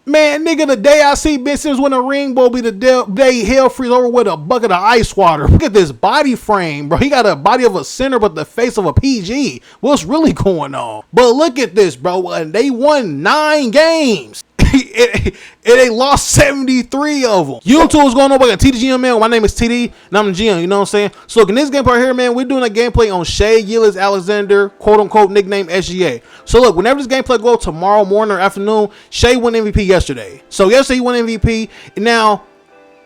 Man, nigga, the day I see Ben Simmons win a ring will be the day hell freeze over with a bucket of ice water. Look at this body frame, bro. He got a body of a center but the face of a PG. What's really going on? But look at this, bro. They won 9 games. They lost 73 of them. YouTube is going on by TDGM, man. My name is TD, and I'm the GM, you know what I'm saying? So in this gameplay right here, man, we're doing a gameplay on Shai Gilgeous-Alexander, quote-unquote nickname SGA. So look, whenever this gameplay goes tomorrow morning or afternoon, Shai won MVP yesterday. So yesterday he won MVP. Now,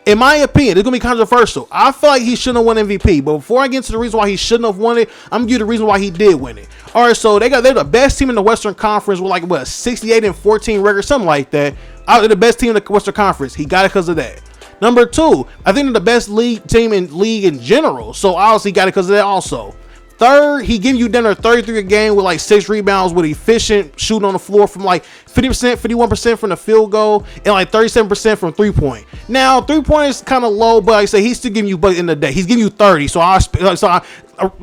in my opinion, it's going to be controversial. I feel like he shouldn't have won MVP. But before I get into the reason why he shouldn't have won it, I'm going to give you the reason why he did win it. All right, so they're the best team in the Western Conference with like, what, 68-14 record, something like that. They're the best team in the Western Conference. He got it because of that. Number 2, I think they're the best team in league in general. So obviously he got it because of that also. Third, he giving you dinner 33 a game with like 6 rebounds with efficient shooting on the floor from like 50%, 51% from the field goal and like 37% from 3-point. Now, 3-point is kind of low, but like I say, he's still giving you, but in the day, he's giving you 30. So I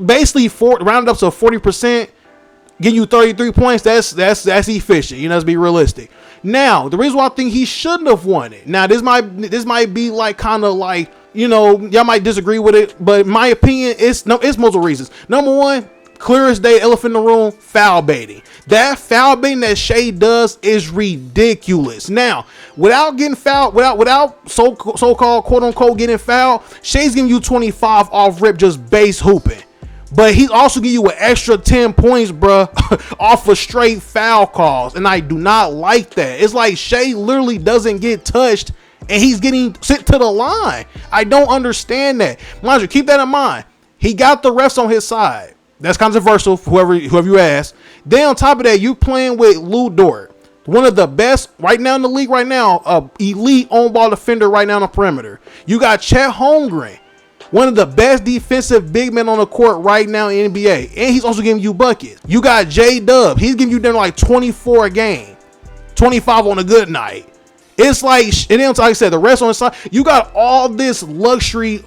basically rounded up to 40%, giving you 33 points. That's efficient. You know, let's be realistic. Now, the reason why I think he shouldn't have won it. Now, this might be like kind of like, you know, y'all might disagree with it, but in my opinion, it's multiple reasons. Number 1, clear as day, elephant in the room, foul baiting. That foul baiting that Shai does is ridiculous. Now, without getting fouled, without so-called quote-unquote getting fouled, Shai's giving you 25 off rip just base hooping. But he's also giving you an extra 10 points, bruh, off of straight foul calls. And I do not like that. It's like Shai literally doesn't get touched and he's getting sent to the line. I don't understand that. Mind you, keep that in mind. He got the refs on his side. That's controversial for whoever you ask. Then on top of that, you're playing with Lou Dort, one of the best right now in the league right now, elite on-ball defender right now on the perimeter. You got Chet Holmgren, one of the best defensive big men on the court right now in the NBA. And he's also giving you buckets. You got J-Dub. He's giving you them like 24 a game. 25 on a good night. It's like, and then like I said, the rest on the side, you got all this luxury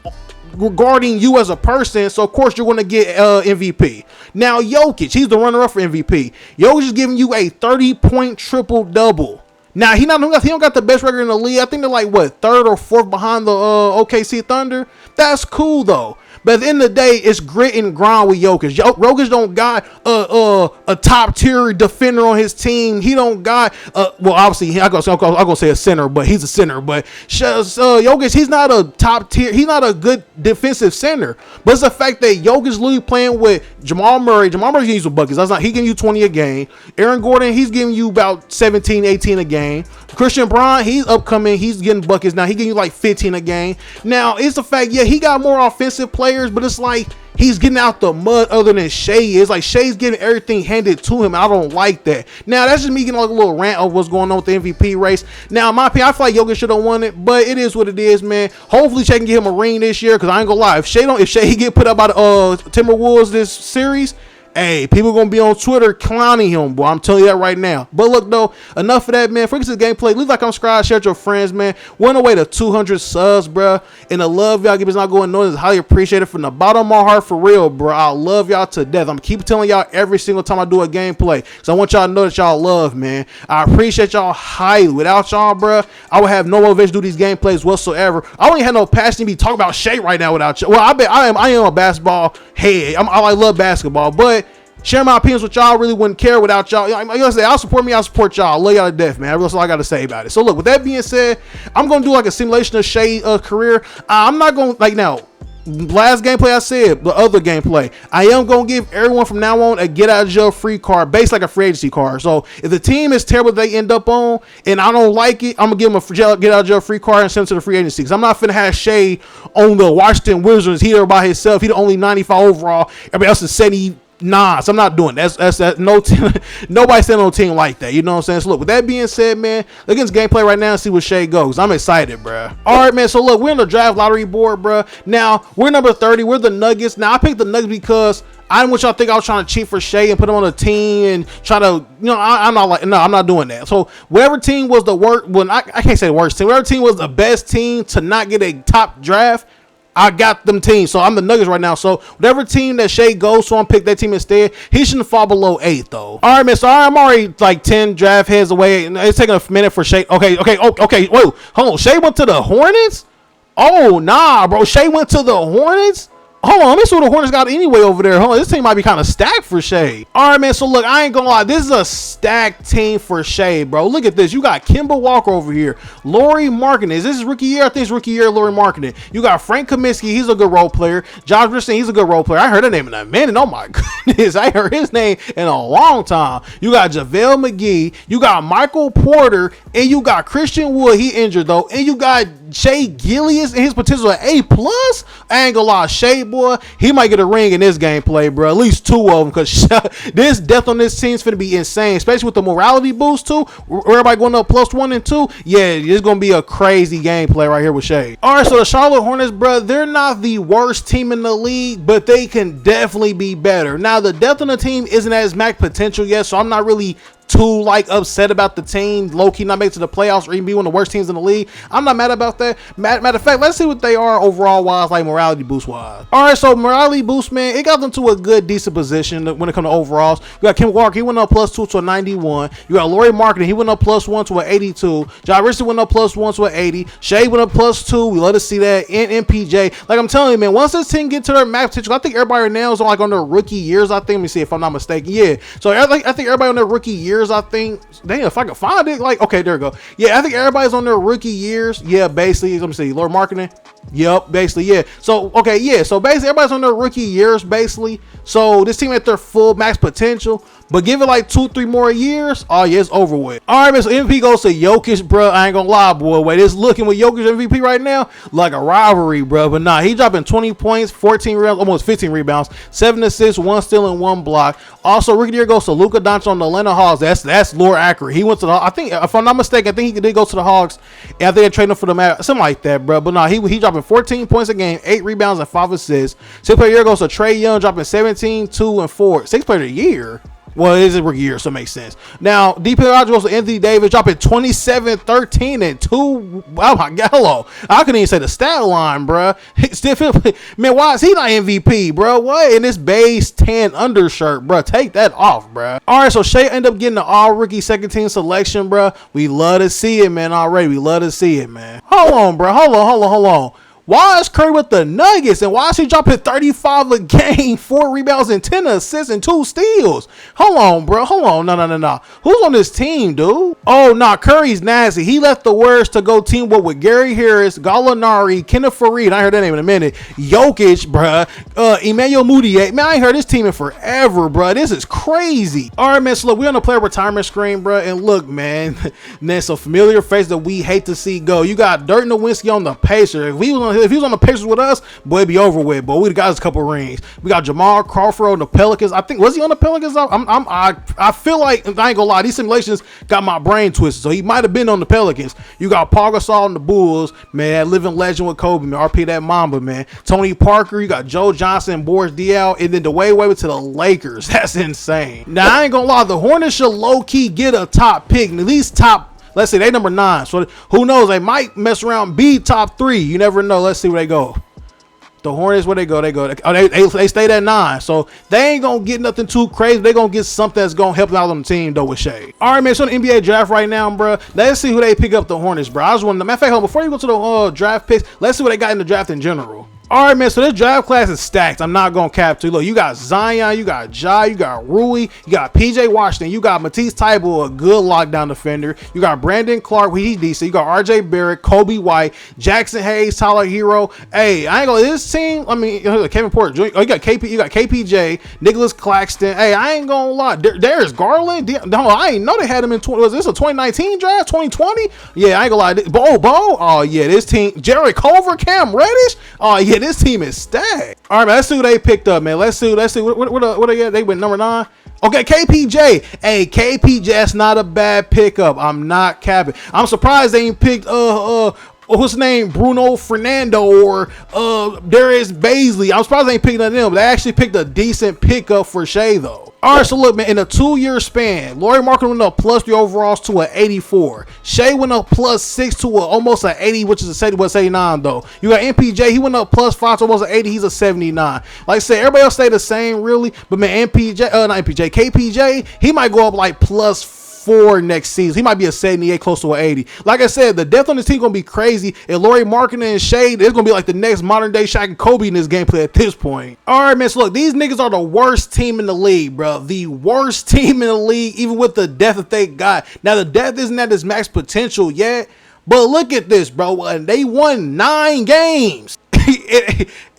regarding you as a person. So of course you're going to get MVP. Now Jokic, he's the runner-up for MVP. Jokic is giving you a 30-point triple-double. Now he don't got the best record in the league. I think they're like what, 3rd or 4th behind the OKC Thunder. That's cool though. But at the end of the day, it's grit and grind with Jokic. Jokic don't got a top tier defender on his team. He don't got well, obviously I'm gonna say a center, but he's a center. But Jokic, he's not a top tier. He's not a good defensive center. But it's the fact that Jokic literally playing with Jamal Murray. Jamal Murray giving you some buckets. That's not. He giving you 20 a game. Aaron Gordon, he's giving you about 17, 18 a game. Christian Braun, he's upcoming. He's getting buckets now. He giving you like 15 a game. Now it's the fact, yeah, he got more offensive players, but it's like he's getting out the mud other than Shai is. Like Shai's getting everything handed to him. I don't like that. Now that's just me getting like a little rant of what's going on with the MVP race. Now in my opinion, I feel like Jokic should have won it, but it is what it is, man. Hopefully Shai can get him a ring this year, because I ain't gonna lie, if Shai get put up by the Timberwolves this series, hey, people gonna be on Twitter clowning him, boy. I'm telling you that right now. But look, though, enough of that, man. For this gameplay, leave like, subscribe, share with your friends, man. We're on the way to 200 subs, bro. And the love y'all give is not going noticed. Highly appreciated from the bottom of my heart, for real, bro. I love y'all to death. I'm keep telling y'all every single time I do a gameplay, because I want y'all to know that y'all love, man. I appreciate y'all highly. Without y'all, bro, I would have no motivation to do these gameplays whatsoever. I don't even have no passion to be talking about Shai right now without y'all. Well, I am a basketball head. I love basketball, but share my opinions with y'all. Really wouldn't care without y'all. I'll support me. I'll support y'all. Love y'all to death, man. That's all I got to say about it. So look, with that being said, I'm going to do like a simulation of Shai's career. I'm not going to, like, now, last gameplay I said, the other gameplay, I am going to give everyone from now on a get out of jail free card, based like a free agency card. So if the team is terrible they end up on and I don't like it, I'm going to give them a get out of jail free card and send them to the free agency, because I'm not finna have Shai on the Washington Wizards. He there by himself. He the only 95 overall. Everybody else is 70. Nah, so I'm not doing that. That's no team. Nobody's standing on a team like that. You know what I'm saying? So look, with that being said, man, look at this gameplay right now and see where Shai goes. I'm excited, bro. All right, man. So look, we're on the draft lottery board, bro. Now we're number 30. We're the Nuggets. Now I picked the Nuggets because I didn't want y'all to think I was trying to cheat for Shai and put him on a team and try to, I'm not like, no, I'm not doing that. So whatever team was the worst, well, I can't say the worst team. Whatever team was the best team to not get a top draft, I got them teams. So I'm the Nuggets right now. So whatever team that Shai goes to, I'm pick that team instead. He shouldn't fall below 8 though. All right, man. So I'm already like 10 draft heads away. It's taking a minute for Shai. Okay. Whoa, hold on. Shai went to the Hornets? Oh, nah, bro. Shai went to the Hornets? Hold on, let me see what the Hornets got anyway over there. Hold on, this team might be kind of stacked for Shai. All right, man, so look, I ain't gonna lie. This is a stacked team for Shai, bro. Look at this. You got Kemba Walker over here. Lauri Markkanen. Is this rookie year? I think it's rookie year, Lauri Markkanen. You got Frank Kaminsky. He's a good role player. Josh Richardson, he's a good role player. I heard that name in a minute. Oh, my goodness. I heard his name in a long time. You got JaVale McGee. You got Michael Porter. And you got Christian Wood. He injured, though. And you got Shai Gilgeous and his potential at A+. I ain't gonna lie. Shai, boy, he might get a ring in this gameplay, bro. At least 2 of them, because this depth on this team is finna be insane, especially with the morality boost too. Everybody going up +1 and 2. Yeah, it's gonna be a crazy gameplay right here with Shai. All right, so the Charlotte Hornets, bro, they're not the worst team in the league, but they can definitely be better. Now, the depth on the team isn't as max potential yet, so I'm not really too like upset about the team low-key not make to the playoffs or even be one of the worst teams in the league. I'm not mad about that. Matter of fact, let's see what they are overall wise, like morality boost wise. All right, so morality boost, man, it got them to a good decent position when it comes to overalls. You got Kemba Walker, he went up +2 to a 91. You got Lauri Markkanen, he went up +1 to an 82. Josh Richardson went up +1 to an 80. Shai went up +2. We let us see that. And MPJ, like I'm telling you, man, once this team get to their max potential, I think everybody right now is like on their rookie years. I think, let me see if I'm not mistaken. Yeah, so I think everybody on their rookie years, I think, damn, if I can find it, like, okay, there we go. Yeah, I think everybody's on their rookie years. Yeah, basically, let me see, Lauri Markkanen. Yep, basically, yeah. So, okay, yeah, so basically, everybody's on their rookie years, basically. So, this team at their full max potential, but give it like 2-3 more years, oh yeah, it's over with. All right, man, so MVP goes to Jokic, bro. I ain't gonna lie, boy. Wait, it's looking with Jokic MVP right now like a rivalry, bro. But nah, he dropping 20 points, 14 rebounds, almost 15 rebounds, 7 assists, 1 steal, and 1 block. Also, rookie of the year goes to Luka Doncic on the Atlanta Hawks. That's lore accurate. He went to the, I think, if I'm not mistaken, I think he did go to the Hawks, and I think they traded him for the Mavs, something like that, bro. But nah, he dropping 14 points a game, 8 rebounds, and 5 assists. 6th player of the year goes to Trae Young, dropping 17, 2, and 4. 6th player of the year. Well, it is a rookie year, so it makes sense. Now, DP goes to Anthony Davis, dropping 27, 13, and 2. Oh, my God. Hello. I couldn't even say the stat line, bro. Man, why is he not MVP, bro? What? In this base 10 undershirt, bro. Take that off, bro. All right, so Shai ended up getting the all-rookie second-team selection, bro. We love to see it, man, already. We love to see it, man. Hold on, bro. Hold on. Why is Curry with the Nuggets? And why is he dropping 35 a game, 4 rebounds, and 10 assists, and 2 steals? Hold on, bro. Hold on. No. Who's on this team, dude? Oh, nah, Curry's nasty. He left the Warriors to go team up with Gary Harris, Gallinari, Kenneth Faried. I heard that name in a minute. Jokic, bro. Emmanuel Mudiay. Man, I ain't heard this team in forever, bro. This is crazy. All right, man. So, look, we're on the player retirement screen, bro. And look, man, there's a familiar face that we hate to see go. You got Dirk Nowitzki on the Pacers. If he was on the Pacers with us, boy, it'd be over with. But we got us a couple rings. We got Jamal Crawford on the Pelicans. I think, was he on the Pelicans? I feel like, I ain't gonna lie, these simulations got my brain twisted. So he might have been on the Pelicans. You got Paul Gasol on the Bulls, man, that living legend with Kobe, man. RP that Mamba, man. Tony Parker, you got Joe Johnson, Boris Diaw, and then Dwayne Wade to the Lakers. That's insane. Now, I ain't gonna lie, the Hornets should low-key get a top pick, at least top, let's say they number 9. So who knows? They might mess around, be top 3. You never know. Let's see where they go. The Hornets, where they go? They stayed at 9. So they ain't gonna get nothing too crazy. They gonna get something that's gonna help out on the team though with Shai. All right, man. So the NBA draft right now, bro. Let's see who they pick up. The Hornets, bro. I just want to. Matter of fact, hold on, before you go to the draft picks, let's see what they got in the draft in general. All right, man, so this draft class is stacked. I'm not going to cap to. Look, you got Zion, you got Jai, you got Rui, you got PJ Washington, you got Matisse Thybulle, a good lockdown defender. You got Brandon Clark, he's decent. You got RJ Barrett, Kobe White, Jackson Hayes, Tyler Hero. Hey, I ain't going to, this team, I mean, Kevin Porter Jr., you got KPJ, Nicholas Claxton. Hey, I ain't going to lie. There's Garland. I ain't know they had him in, was this a 2019 draft, 2020? Yeah, I ain't going to lie. Bo. Oh, yeah, this team. Jared Culver, Cam Reddish. Oh, yeah, this team is stacked. All right, man, let's see who they picked up, man. Let's see. What they got? They went number 9. Okay, KPJ. Hey, KPJ, that's not a bad pickup. I'm not capping. I'm surprised they ain't picked what's his name, Bruno Fernando or Darius Baisley. I'm surprised they ain't picking none of them, but they actually picked a decent pickup for Shai though. All right, so look, man, in a 2-year span, Lauri Markkanen went up +3 overalls to an 84. Shai went up +6 to almost an 80, which is a 79 though. You got MPJ, he went up +5 to almost an 80. He's a 79. Like I said, everybody else stay the same really, but man, KPJ, he might go up like +4 next season. He might be a 78, close to an 80. Like I said, the depth on this team gonna be crazy. And Lauri Markkanen and Shai, it's gonna be like the next modern day Shaq and Kobe in this gameplay at this point. All right, man. So look, these niggas are the worst team in the league, bro. The worst team in the league, even with the depth that they got. Now the depth isn't at its max potential yet, but look at this, bro. They won 9 games.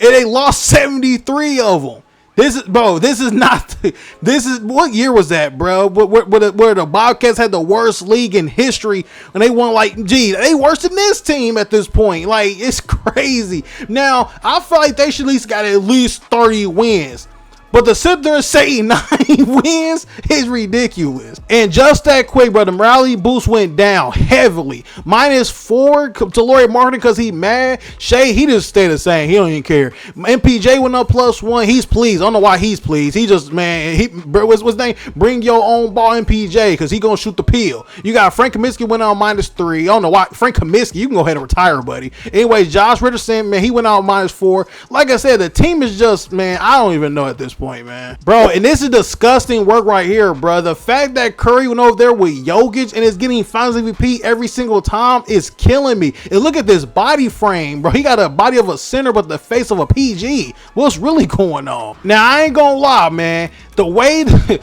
They lost 73 of them. This is what year was that, bro? Where the Bobcats had the worst league in history and they won they worse than this team at this point. Like, it's crazy. Now, I feel like they should at least 30 wins. But to sit there and say 9 wins is ridiculous. And just that quick, bro, the morality boost went down heavily. -4 to Lauri Markkanen because he mad. Shai, he just stayed the same. He don't even care. MPJ went up +1. He's pleased. I don't know why he's pleased. He just, man, what's his name? Bring your own ball, MPJ, because he going to shoot the peel. You got Frank Kaminsky went out -3. I don't know why. Frank Kaminsky, you can go ahead and retire, buddy. Anyway, Josh Richardson, man, he went out -4. Like I said, the team is just, man, I don't even know at this point, man. Bro, and this is disgusting work right here, bro. The fact that Curry went over there with Jokic and is getting Finals MVP every single time is killing me. And look at this body frame, bro. He got a body of a center but the face of a PG. What's really going on? Now, I ain't gonna lie, man. The way the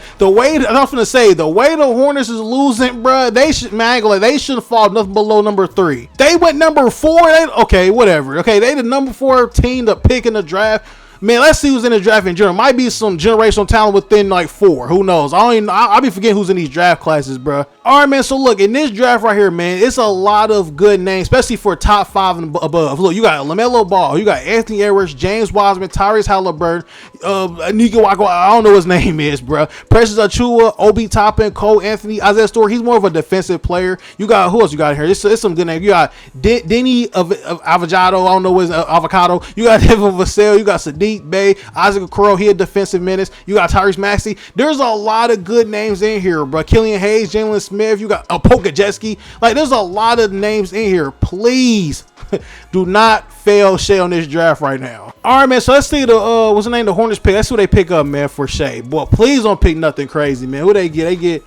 Hornets is losing, bro, they should fall nothing below number 3. They went number 4. Okay, whatever. Okay, they the number 4 team to pick in the draft. Man, let's see who's in the draft in general. Might be some generational talent within like 4. Who knows? I'll be forgetting who's in these draft classes, bro. All right, man. So look, in this draft right here, man, it's a lot of good names, especially for top 5 and above. Look, you got LaMelo Ball, you got Anthony Edwards, James Wiseman, Tyrese Halliburton, Nico Wako, I don't know what his name is, bro. Precious Achiuwa, Obi Toppin, Cole Anthony, Isaiah Stewart. He's more of a defensive player. You got who else you got here? It's some good names. You got Denny of Avocado. I don't know what's Avocado. You got Devin Vassell. You got Sadiq Bay, Isaac Okoro, he a defensive menace. You got Tyrese Maxey. There's a lot of good names in here, bro. Killian Hayes, Jalen Smith. You got Pokajetski. Like, there's a lot of names in here. Please do not fail Shai on this draft right now. All right, man. So let's see what's the name? The Hornets pick. That's who they pick up, man, for Shai. Boy, please don't pick nothing crazy, man. Who they get? They get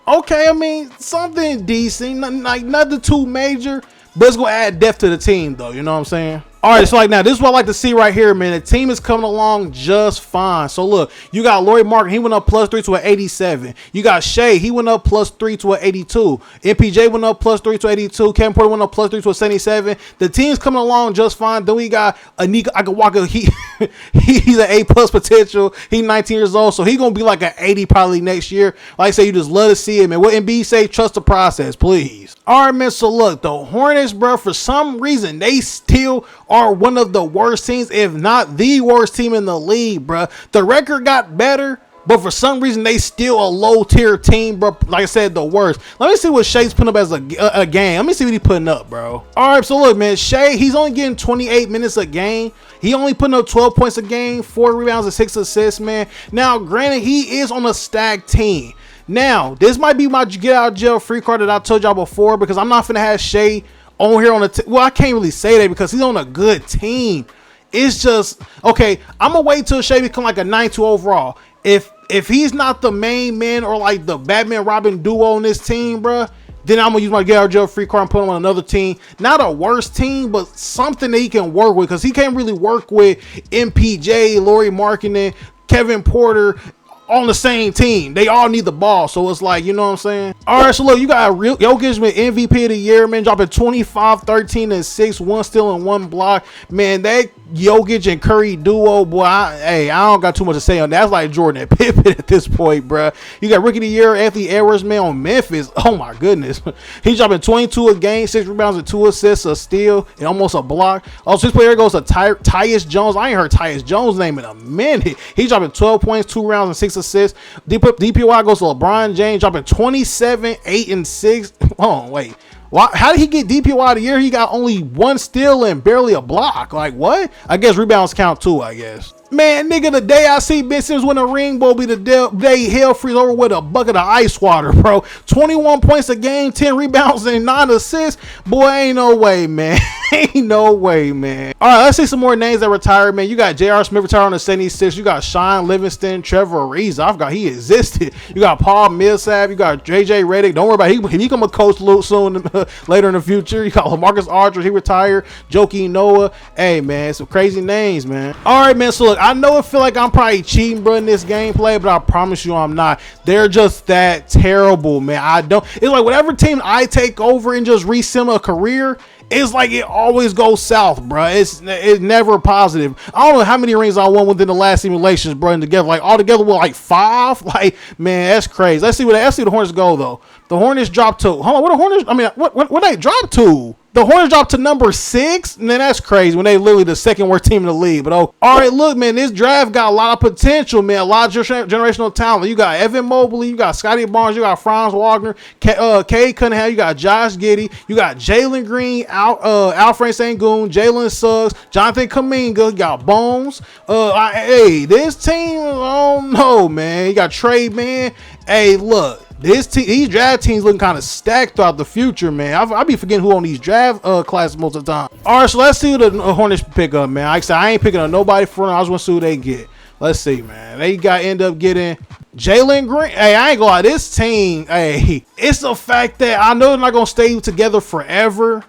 okay. I mean, something decent, nothing too major, but it's gonna add depth to the team, though. You know what I'm saying? All right, so like now, this is what I like to see right here, man. The team is coming along just fine. So look, you got Lauri Markkanen, he went up +3 to an 87. You got Shai, he went up +3 to an 82. MPJ went up +3 to 82. Kevin Porter went up +3 to a 77. The team's coming along just fine. Then we got Anika Akawaka. He's an A+ potential. He's 19 years old, so he's gonna be like an 80 probably next year. Like I say, you just love to see it, man. What MB say? Trust the process, please. All right, man. So look, the Hornets, bro, for some reason they still are one of the worst teams, if not the worst team in the league, bro. The record got better, but for some reason they still a low tier team, bro. Like I said, the worst. Let me see what Shai's putting up as a game. Let me see what he's putting up, bro. All right, so look, man, Shai, he's only getting 28 minutes a game. He only putting up 12 points a game, 4 rebounds and 6 assists, man. Now, granted, he is on a stacked team. Now, this might be my get out of jail free card that I told y'all before, because I'm not finna have Shai on here on the well, I can't really say that because he's on a good team. It's just okay. I'm gonna wait till Shai become like a 92 overall. If he's not the main man or like the Batman Robin duo on this team, bruh, then I'm gonna use my get out of jail free card and put him on another team. Not a worse team, but something that he can work with, because he can't really work with MPJ, Lauri Markkanen, Kevin Porter on the same team. They all need the ball, so it's like, you know what I'm saying? All right, so look, you got Jokic with MVP of the year, man, dropping 25, 13, and 6, 1 steal and 1 block. Man, that Jokic and Curry duo, boy, I don't got too much to say on that. That's like Jordan and Pippen at this point, bro. You got Rookie of the Year, Anthony Edwards, man, on Memphis. Oh my goodness, he's dropping 22 a game, 6 rebounds and 2 assists, a steal, and almost a block. Also, this player goes to Tyus Jones. I ain't heard Tyus Jones' name in a minute. He's dropping 12 points, 2 rounds, and 6 assists. DPOY goes to LeBron James, dropping 27, 8, and 6. Oh, wait. Why? How did he get DPOY of the year? He got only 1 steal and barely a block. Like, what? I guess rebounds count too, I guess. Man, nigga, the day I see Ben Simmons win a ring will be the day hell freeze over with a bucket of ice water, bro. 21 points a game, 10 rebounds, and 9 assists. Boy, ain't no way, man. Ain't no way, man. All right, let's see some more names that retired, man. You got J.R. Smith retired on the 76. You got Sean Livingston, Trevor Ariza. I forgot he existed. You got Paul Millsap. You got J.J. Redick. Don't worry about it. He become a coach soon later in the future. You got LaMarcus Aldridge. He retired. Joakim Noah. Hey, man, some crazy names, man. All right, man. So, look, I know it feel like I'm probably cheating, bro, in this gameplay, but I promise you I'm not. They're just that terrible, man. It's like whatever team I take over and just resim a career, it's like it always goes south, bro. It's never positive. I don't know how many rings I won within the last simulations, bro, and together, like all together with like 5. Like, man, that's crazy. Let's see the Hornets go though. The Hornets dropped to, hold on, what the Hornets? I mean, what they dropped to? The Hornets dropped to number 6. Man, that's crazy when they literally the second worst team in the league. But all right, look, man, this draft got a lot of potential, man. A lot of generational talent. You got Evan Mobley, you got Scotty Barnes, you got Franz Wagner, Cade Cunningham, you got Josh Giddey, you got Jalen Green, Alfred Sengun, Jalen Suggs, Jonathan Kuminga, you got Bones. Hey, this team, I don't know, man. You got Trey, man. Hey, look. These draft teams looking kind of stacked throughout the future, man. I be forgetting who on these draft classes most of the time. All right, so let's see who the Hornets pick up, man. Like I said, I ain't picking up nobody for them. I just want to see who they get. Let's see, man. They end up getting Jalen Green. Hey, I ain't gonna lie. This team, hey, it's the fact that I know they're not gonna stay together forever,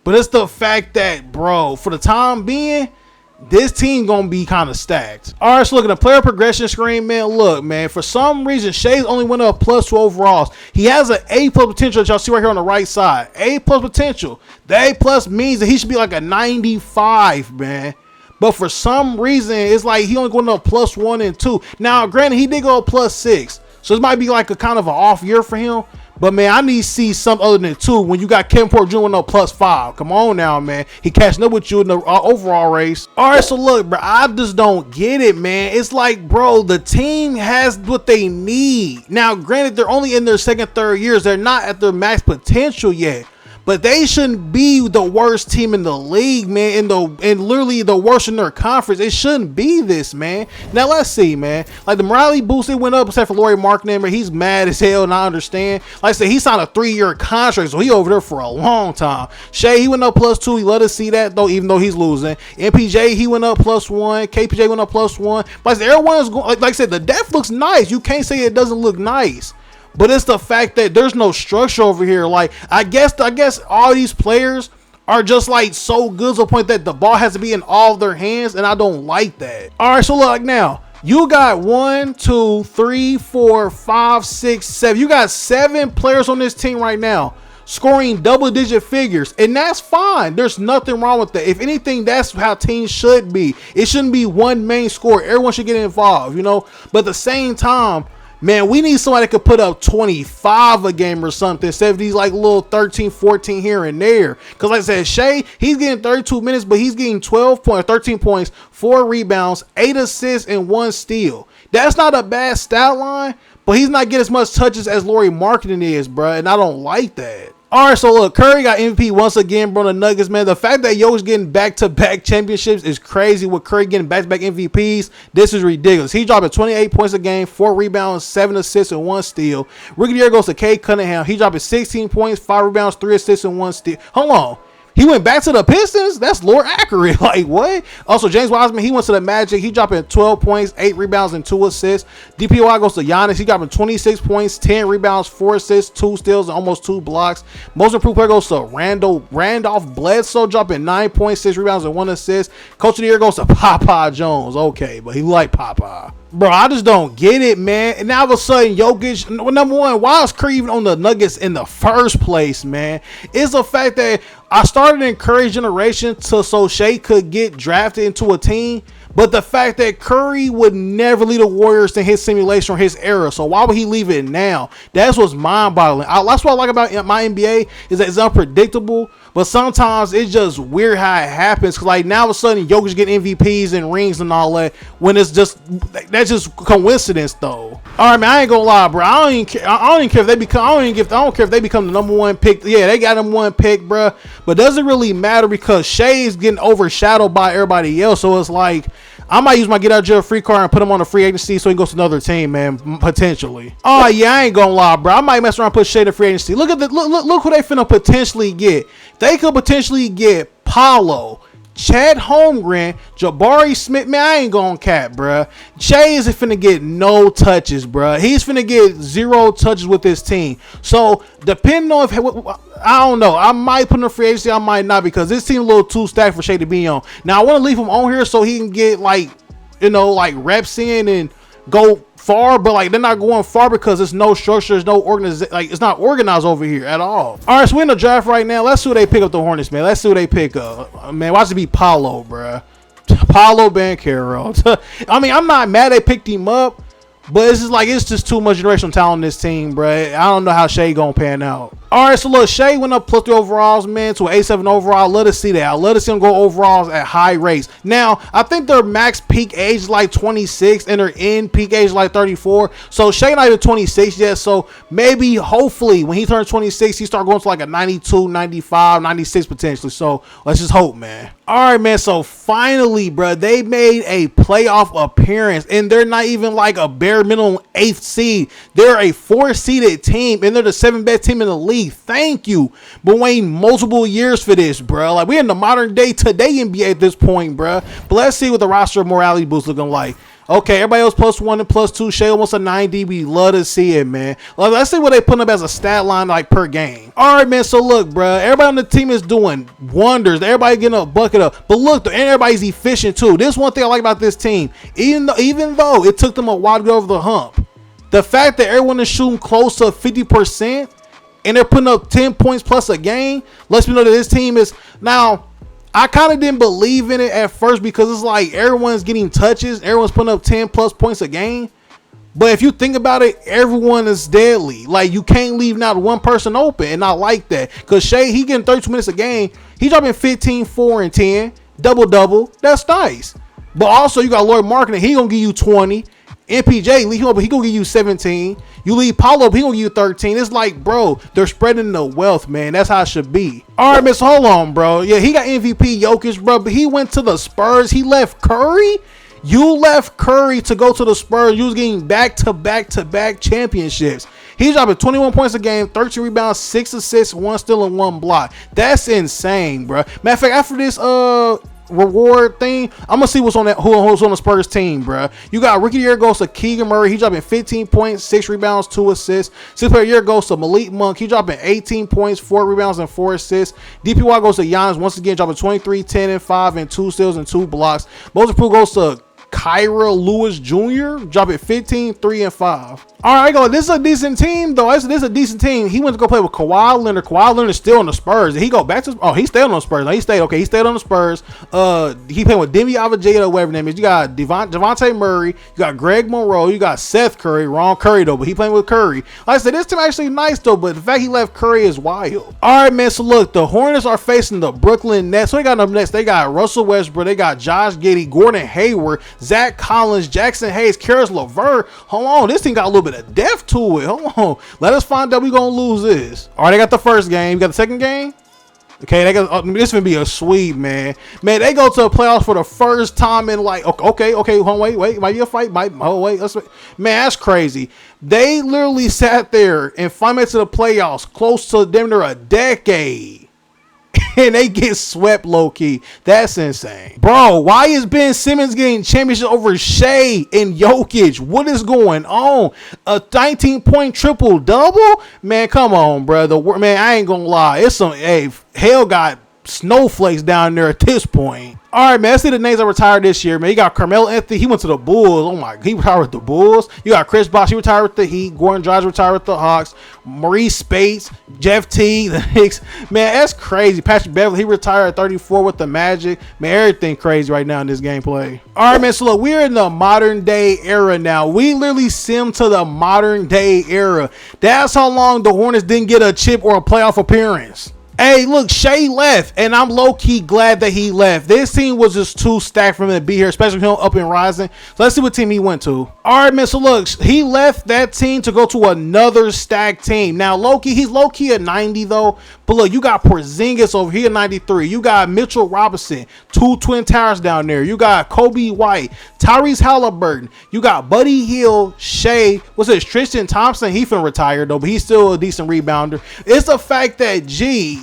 but it's the fact that, bro, for the time being, this team gonna be kind of stacked. All right, so look at the player progression screen, man. Look, man, for some reason, Shai's only went up +2 overalls. He has an A+ potential that y'all see right here on the right side. A+ potential. The A+ means that he should be like a 95, man. But for some reason, it's like he only going up +1 and 2. Now, granted, he did go up +6, so this might be like a kind of an off year for him. But, man, I need to see something other than 2 when you got Kevin Porter Jr. no +5. Come on now, man. He catching up with you in the overall race. All right, so look, bro, I just don't get it, man. It's like, bro, the team has what they need. Now, granted, they're only in their second, third years. They're not at their max potential yet. But they shouldn't be the worst team in the league, man, and literally the worst in their conference. It shouldn't be this, man. Now, let's see, man. Like, the morality boost, it went up except for Lauri Markkanen, but he's mad as hell, and I understand. Like I said, he signed a 3-year contract, so he over there for a long time. Shai, he went up +2. He let us see that, though, even though he's losing. MPJ, he went up +1. KPJ went up +1. Like I said, everyone's going, like I said, the depth looks nice. You can't say it doesn't look nice. But it's the fact that there's no structure over here. Like, I guess all these players are just like so good to the point that the ball has to be in all of their hands, and I don't like that. All right, so look now. You got 1, 2, 3, 4, 5, 6, 7. You got 7 players on this team right now scoring double-digit figures, and that's fine. There's nothing wrong with that. If anything, that's how teams should be. It shouldn't be one main scorer. Everyone should get involved, you know. But at the same time, man, we need somebody that could put up 25 a game or something instead of these like little 13, 14 here and there. Because like I said, Shai, he's getting 32 minutes, but he's getting 13 points, 4 rebounds, 8 assists, and 1 steal. That's not a bad stat line, but he's not getting as much touches as Lauri Markkanen is, bro, and I don't like that. All right, so look, Curry got MVP once again, bro, the Nuggets, man. The fact that Jokic getting back-to-back championships is crazy. With Curry getting back-to-back MVPs, this is ridiculous. He dropping 28 points a game, 4 rebounds, 7 assists, and 1 steal. Rookie of the year goes to Cade Cunningham. He dropping 16 points, 5 rebounds, 3 assists, and 1 steal. Hold on. He went back to the Pistons? That's Lord accurate. Like, what? Also, James Wiseman, he went to the Magic. He dropping 12 points, 8 rebounds, and 2 assists. DPOY goes to Giannis. He dropping 26 points, 10 rebounds, 4 assists, 2 steals, and almost 2 blocks. Most improved player goes to Randolph Bledsoe, dropping 9 points, 6 rebounds, and 1 assist. Coach of the year goes to Papa Jones. Okay, but he like Papa. Bro, I just don't get it, man. And now all of a sudden, Jokic, number one, why is Curry even on the Nuggets in the first place, man? It's the fact that I started an Curry generation so Shai could get drafted into a team, But the fact that Curry would never lead the Warriors in his simulation or his era, so why would he leave it now? That's what's mind-boggling. That's what I like about my NBA is that it's unpredictable, but sometimes it's just weird how it happens. Cause like now all of a sudden Jokic getting MVPs and rings and all that when it's just that's just coincidence though. All right, man, I ain't gonna lie, bro. I don't even care if they become. I don't care if they become the number one pick. Yeah, they got number one pick, bro. But doesn't really matter because Shai's getting overshadowed by everybody else. So it's like I might use my get out of jail free card and put him on a free agency so he goes to another team, man, potentially. Oh yeah, I ain't gonna lie, bro. I might mess around and put Shai in free agency. Look at look who they finna potentially get. They could potentially get Paolo, Chad Holmgren, Jabari Smith. Man, I ain't gonna cap, bruh. Shai isn't finna get no touches, bruh. He's finna get 0 touches with this team. So, depending on if, I don't know. I might put him in free agency, I might not, because this team a little too stacked for Shai to be on. Now, I want to leave him on here so he can get, like, you know, like, reps in and go far, but like they're not going far because there's no structure, there's no organization, like it's not organized over here at all. All right, so we're in the draft right now. Let's see who they pick up, the Hornets, man. Let's see who they pick up. Man, watch it be Paolo, bruh. Paolo Banchero. I mean, I'm not mad they picked him up, but it's just too much generational talent in this team, bruh. I don't know how Shai gonna pan out. All right, so look, Shai went up +3 overalls, man, to an A7 overall. I love to see that. I love to see him go overalls at high rates. Now, I think their max peak age is like 26, and their end peak age is like 34. So Shai not even 26 yet. So maybe, hopefully, when he turns 26, he start going to like a 92, 95, 96 potentially. So let's just hope, man. All right, man. So finally, bro, they made a playoff appearance, and they're not even like a bare minimum 8th seed. They're a 4-seeded team, and they're the 7th-best team in the league. Thank you. Been waiting multiple years for this, bro. Like, we're in the modern day today NBA at this point, bro. But let's see what the roster of morality boost looking like. Okay, everybody else +1 and +2. Shai almost a 90. We love to see it, man. Let's see what they put up as a stat line like per game. All right, man. So look, bro. Everybody on the team is doing wonders. Everybody getting a bucket up. But look, and everybody's efficient too. This one thing I like about this team. Even though it took them a while to get over the hump, the fact that everyone is shooting close to 50%. And they're putting up 10 points plus a game, lets me know that this team is now. I kind of didn't believe in it at first because it's like everyone's getting touches, everyone's putting up 10 plus points a game. But if you think about it, everyone is deadly. Like, you can't leave not one person open, and I like that because Shai, he getting 32 minutes a game. He dropping 15, 4, and 10, double. That's nice. But also you got Lord Marketing. He gonna give you 20. MPJ, he gonna give you 17. You leave Paolo, he gonna give you 13. It's like, bro, they're spreading the wealth, man. That's how it should be. All right, miss, hold on, bro. Yeah, he got MVP Jokic, bro, but he went to the Spurs. He left Curry. You left Curry to go to the Spurs. You was getting back-to-back championships. He's dropping 21 points a game, 13 rebounds, 6 assists, 1 steal, and 1 block. That's insane, bro. Matter of fact, after this reward thing, I'm gonna see who's on the Spurs team, bro. You got Rookie of the Year goes to Keegan Murray. He dropping 15 points, 6 rebounds, 2 assists. 6th Player of the Year goes to Malik Monk. He dropping 18 points, 4 rebounds, and 4 assists. DPY goes to Giannis once again, dropping 23, 10, and 5, and 2 steals and 2 blocks. Most improved goes to Kyra Lewis Jr. dropping 15, 3, and 5. All right, this is a decent team, though. This is a decent team. He went to go play with Kawhi Leonard. Kawhi Leonard is still on the Spurs. Did he go back to? Oh, he stayed on the Spurs. No, he stayed. Okay, he stayed on the Spurs. He playing with Demi Avdija, whatever his name is. You got Javante Murray. You got Greg Monroe. You got Seth Curry. Wrong Curry though, but he playing with Curry. Like I said, this team actually nice though, but the fact he left Curry is wild. All right, man. So look, the Hornets are facing the Brooklyn Nets. So they got up next. They got Russell Westbrook. They got Josh Giddey, Gordon Hayward, Zach Collins, Jackson Hayes, Karis LeVert. Hold on, this team got a little bit of depth to it. Hold on, let us find out we gonna lose this. All right, they got the first game. You got the second game. Okay, they got this gonna be a sweep, man. Man, they go to the playoffs for the first time in like okay. Hold on, wait, might be a fight. Man, that's crazy. They literally sat there and finally made to the playoffs close to them a decade. And they get swept low-key. That's insane. Bro, why is Ben Simmons getting championship over Shai and Jokic? What is going on? A 19-point triple-double? Man, come on, bro. Man, I ain't gonna lie. It's some, hell got snowflakes down there at this point. All right, man. Let's see the names that retired this year, man. You got Carmelo Anthony. He went to the Bulls. Oh my, he retired with the Bulls. You got Chris Bosh. He retired with the Heat. Gordon Dragic retired with the Hawks. Maurice Spates, Jeff Teague, the Knicks. Man, that's crazy. Patrick Beverly, he retired at 34 with the Magic. Man, everything crazy right now in this gameplay. All right, man. So look, we're in the modern day era now. We literally sim to the modern day era. That's how long the Hornets didn't get a chip or a playoff appearance. Hey, look, Shai left, and I'm low-key glad that he left. This team was just too stacked for him to be here, especially him up and rising. So let's see what team he went to. All right, man, so look, he left that team to go to another stacked team. Now, low-key, he's low-key at 90, though. But look, you got Porzingis over here at 93. You got Mitchell Robinson, 2 Twin Towers down there. You got Kobe White, Tyrese Halliburton. You got Buddy Hield, Shai. What's this? Tristan Thompson. He finna retire, though, but he's still a decent rebounder. It's the fact that,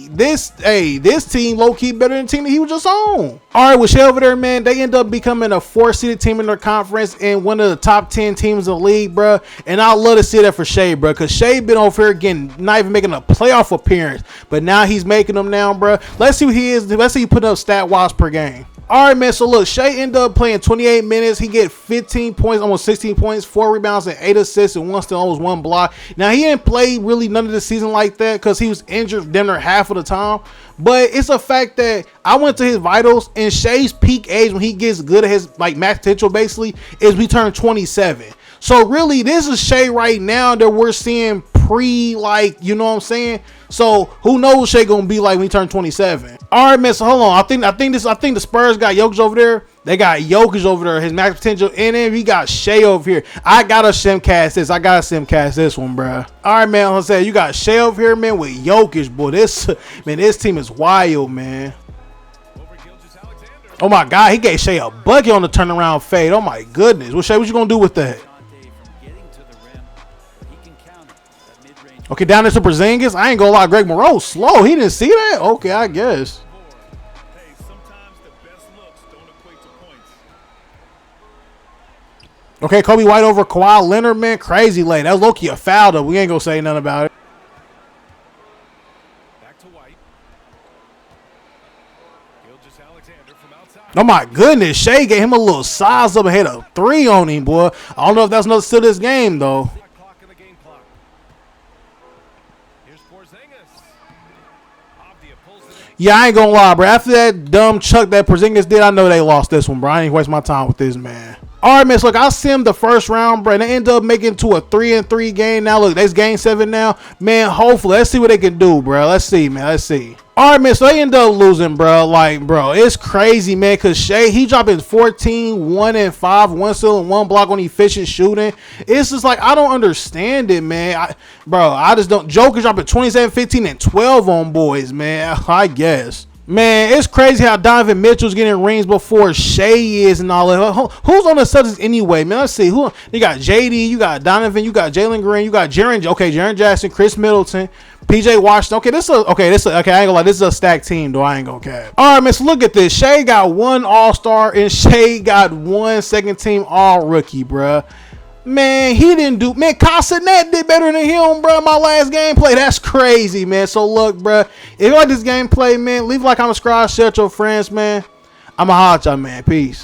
this team low-key better than the team that he was just on. All right, with Shai over there, man, they end up becoming a 4-seeded team in their conference and one of the top 10 teams in the league, bro. And I love to see that for Shai, bro, because Shai been over here again, not even making a playoff appearance, but now he's making them now, bro. Let's see what he is. Let's see he put up stat-wise per game. All right, man, so look, Shai ended up playing 28 minutes. He get 15 points, almost 16 points, 4 rebounds, and 8 assists, and 1 steal, almost 1 block. Now, he didn't play really none of the season like that because he was injured damn near half of the time. But it's a fact that I went to his vitals, and Shai's peak age when he gets good at his like max potential basically is we turn 27. So really, this is Shai right now that we're seeing like, you know what I'm saying? So who knows what Shai gonna be like when he turn 27? All right, man. So hold on. I think the Spurs got Jokic over there. They got Jokic over there, his max potential, and then we got Shai over here. I gotta simcast this one, bro. All right, man. I'm saying you got Shai over here, man, with Jokic, boy. This team is wild, man. Oh my God, he gave Shai a bucket on the turnaround fade. Oh my goodness. Well, Shai, what you gonna do with that? Okay, down there to Porzingis. I ain't gonna lie, Greg Monroe slow. He didn't see that? Okay, I guess. Okay, Kobe White over Kawhi Leonard, man. Crazy late. That was low-key a foul, though. We ain't gonna say nothing about it. Back to White. Gilgeous-Alexander from outside. Oh, my goodness. Shai gave him a little size up and hit a 3 on him, boy. I don't know if that's another still this game, though. Yeah, I ain't gonna lie, bro. After that dumb chuck that Porzingis did, I know they lost this one, bro. I ain't waste my time with this, man. All right, man. So, look, I simmed the first round, bro, and they end up making to a 3-3 game. Now, look, that's game 7 now. Man, hopefully, let's see what they can do, bro. Let's see, man. Let's see. All right, man. So, they end up losing, bro. Like, bro, it's crazy, man, because Shai, he dropping 14, 1 and 5, 1 steal and 1 block on efficient shooting. It's just like, I don't understand it, man. I just don't. Joker dropping 27, 15, and 12 on boys, man. I guess. Man, it's crazy how Donovan Mitchell's getting rings before Shai is and all that. Who's on the Celtics anyway, man? Let's see. You got JD, you got Donovan, you got Jalen Green, you got Jaren Jackson, Chris Middleton, PJ Washington. Okay, I ain't gonna lie. This is a stacked team, though. I ain't gonna cap. All right, man. So look at this. Shai got 1 All-Star and Shai got 1 second-team All-Rookie, bruh. Man, he didn't do. Man, Casanet did better than him, bro. My last gameplay. That's crazy, man. So look, bro. If you like this gameplay, man, leave a like, comment, subscribe, share with your friends, man. I'ma holla at y'all, man. Peace.